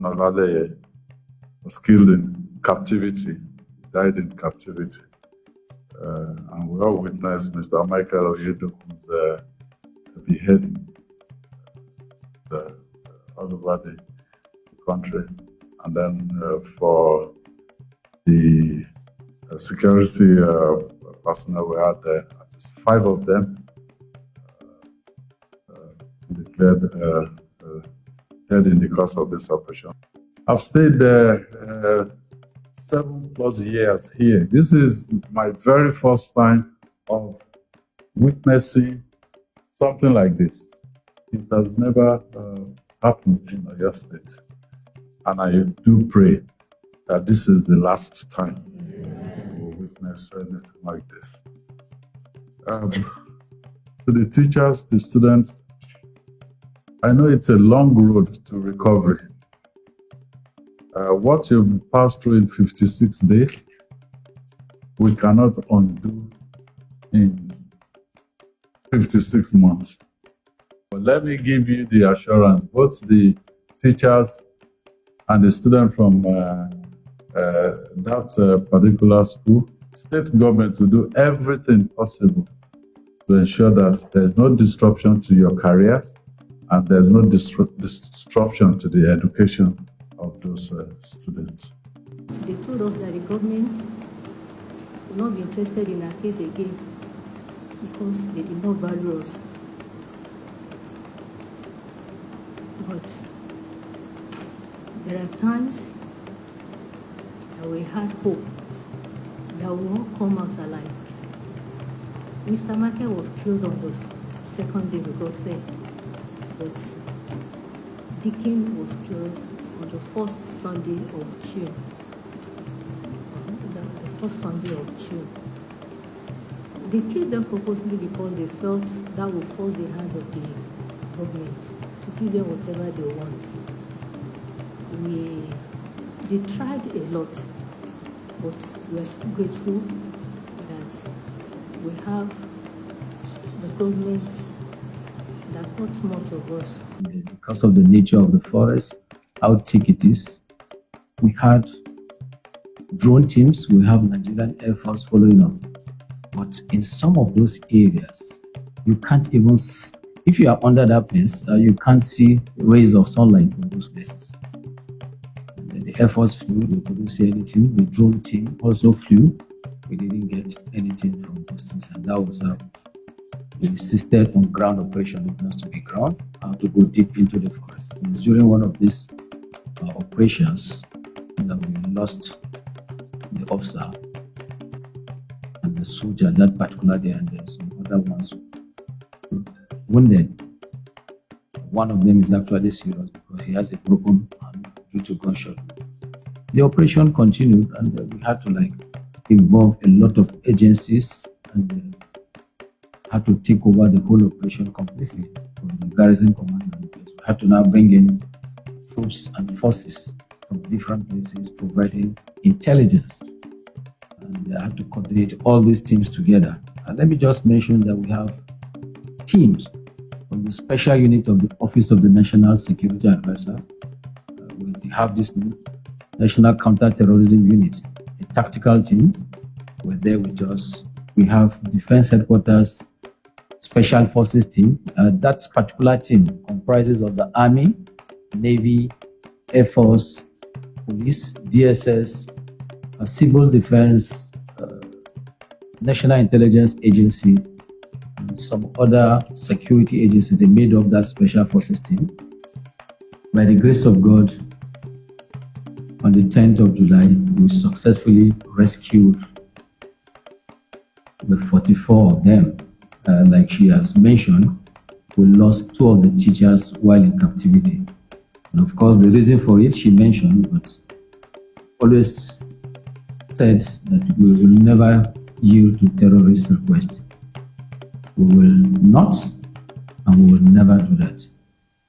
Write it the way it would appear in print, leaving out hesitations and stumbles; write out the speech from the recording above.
Nolaleye, was killed in captivity, died in captivity. And we all witnessed Mr. Michael Oyedokun's beheading all over the country. And then for the security personnel we had there, just 5 of them declared dead in the course of this operation. I've stayed there 7+ years here. This is my very first time of witnessing something like this. It has never happened in Oyo State. And I do pray that this is the last time we will witness anything like this. To the teachers, the students, I know it's a long road to recovery. What you've passed through in 56 days, we cannot undo in 56 months. But let me give you the assurance, both the teachers and the students from that particular school, state government will do everything possible to ensure that there's no disruption to your careers and there's no disruption to the education of those students. They told us that the government would not be interested in our case again because they did not value us. But there are times that we had hope that we won't come out alive. Mr. Michael was killed on the second day we got there, but Deacon was killed on the first Sunday of June. The first Sunday of June. They killed them purposely because they felt that would force the hand of the government to give them whatever they want. They tried a lot, but we are so grateful that we have the government that thought much of us. Because of the nature of the forest, how thick it is, we had drone teams, we have Nigerian Air Force following up. But in some of those areas, you can't even, if you are under that place, you can't see rays of sunlight from those places. And the Air Force flew, they couldn't see anything. The drone team also flew. We didn't get anything from those things. And that was how we insisted on ground operation. It has to be ground, how to go deep into the forest. It was during one of these operations that we lost the officer and the soldier that particular day, and there's some other ones wounded. One of them is actually serious because he has a broken arm due to gunshot. The operation continued, and we had to involve a lot of agencies and had to take over the whole operation completely from the garrison commander. Because we had to now bring in troops and forces from different places providing intelligence. And I had to coordinate all these teams together. And let me just mention that we have teams from the special unit of the Office of the National Security Advisor. We have this National Counter-Terrorism Unit, a tactical team. We're there with us. We have Defense Headquarters Special Forces team. That particular team comprises of the Army, Navy, Air Force, Police, DSS, Civil Defense, National Intelligence Agency, and some other security agencies. They made up that Special Forces team. By the grace of God, on the 10th of July, we successfully rescued the 44 of them. Like she has mentioned, we lost 2 of the teachers while in captivity. And of course, the reason for it, she mentioned, but always said that we will never yield to terrorist requests. We will not, and we will never do that.